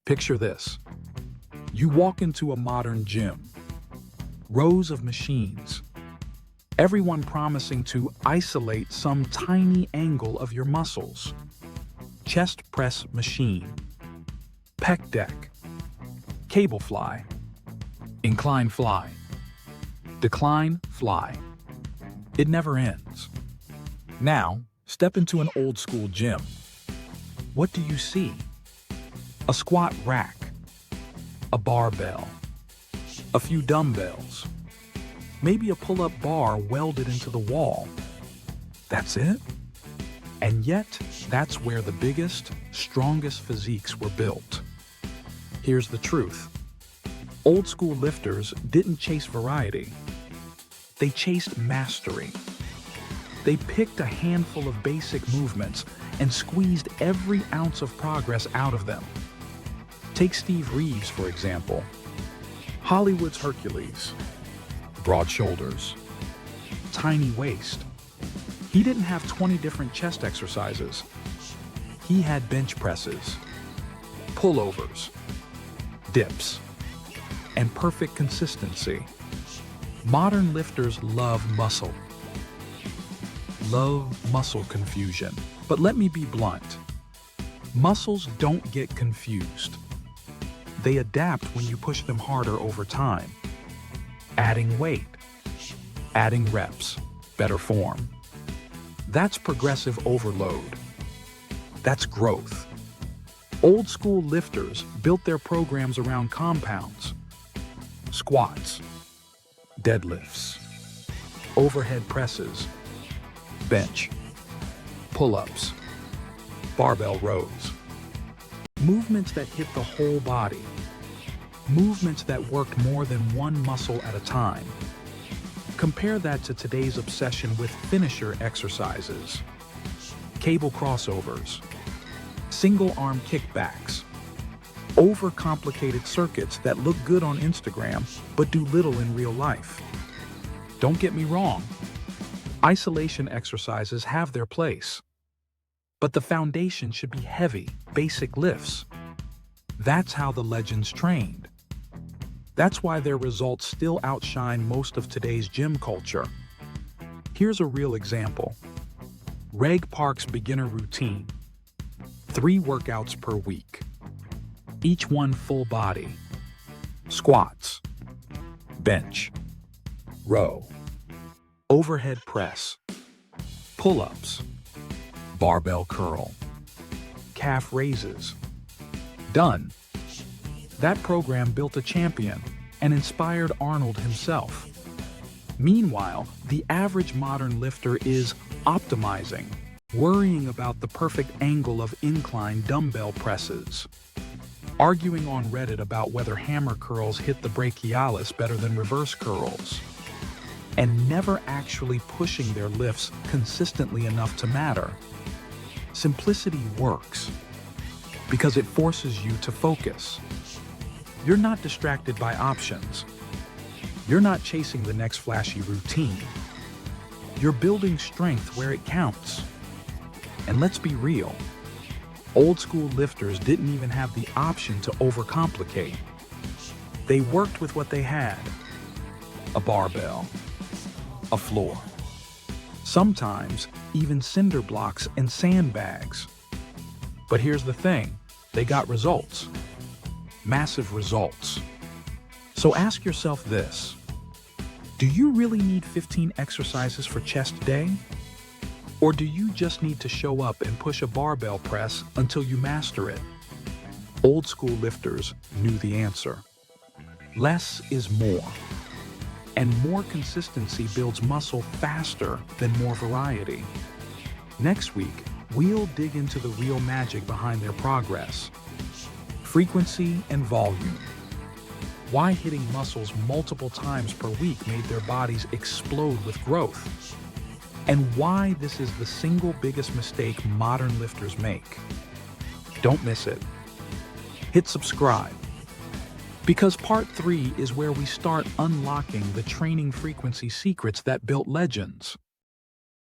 Picture this. You walk into a modern gym. Rows of machines. Everyone promising to isolate some tiny angle of your muscles. Chest press machine. Pec deck. Cable fly. Incline fly. Decline fly. It never ends. Now, step into an old school gym. What do you see? A squat rack, a barbell, a few dumbbells, maybe a pull-up bar welded into the wall. That's it? And yet, that's where the biggest, strongest physiques were built. Here's the truth. Old school lifters didn't chase variety. They chased mastery. They picked a handful of basic movements and squeezed every ounce of progress out of them. Take Steve Reeves, for example. Hollywood's Hercules. Broad shoulders. Tiny waist. He didn't have 20 different chest exercises. He had bench presses, pullovers, dips, and perfect consistency. Modern lifters love muscle confusion. But let me be blunt. Muscles don't get confused. They adapt when you push them harder over time. Adding weight, adding reps, better form. That's progressive overload. That's growth. Old school lifters built their programs around compounds. Squats, deadlifts, overhead presses, bench, pull-ups, barbell rows. Movements that hit the whole body. Movements that worked more than one muscle at a time. Compare that to today's obsession with finisher exercises. Cable crossovers, single-arm kickbacks, overcomplicated circuits that look good on Instagram but do little in real life. Don't get me wrong. Isolation exercises have their place. But the foundation should be heavy, basic lifts. That's how the legends trained. That's why their results still outshine most of today's gym culture. Here's a real example. Reg Park's beginner routine. 3 workouts per week. Each one full body. Squats. Bench. Row. Overhead press. Pull-ups. Barbell curl. Calf raises. Done. That program built a champion and inspired Arnold himself. Meanwhile, the average modern lifter is optimizing, worrying about the perfect angle of incline dumbbell presses, arguing on Reddit about whether hammer curls hit the brachialis better than reverse curls, and never actually pushing their lifts consistently enough to matter. Simplicity works because it forces you to focus. You're not distracted by options. You're not chasing the next flashy routine. You're building strength where it counts. And let's be real, old school lifters didn't even have the option to overcomplicate. They worked with what they had: a barbell, a floor, sometimes even cinder blocks and sandbags. But here's the thing, they got results. Massive results. So ask yourself this: do you really need 15 exercises for chest day? Or do you just need to show up and push a barbell press until you master it? Old school lifters knew the answer. Less is more. And more consistency builds muscle faster than more variety. Next week, we'll dig into the real magic behind their progress. Frequency and volume. Why hitting muscles multiple times per week made their bodies explode with growth. And why this is the single biggest mistake modern lifters make. Don't miss it. Hit subscribe. Because part 3 is where we start unlocking the training frequency secrets that built legends.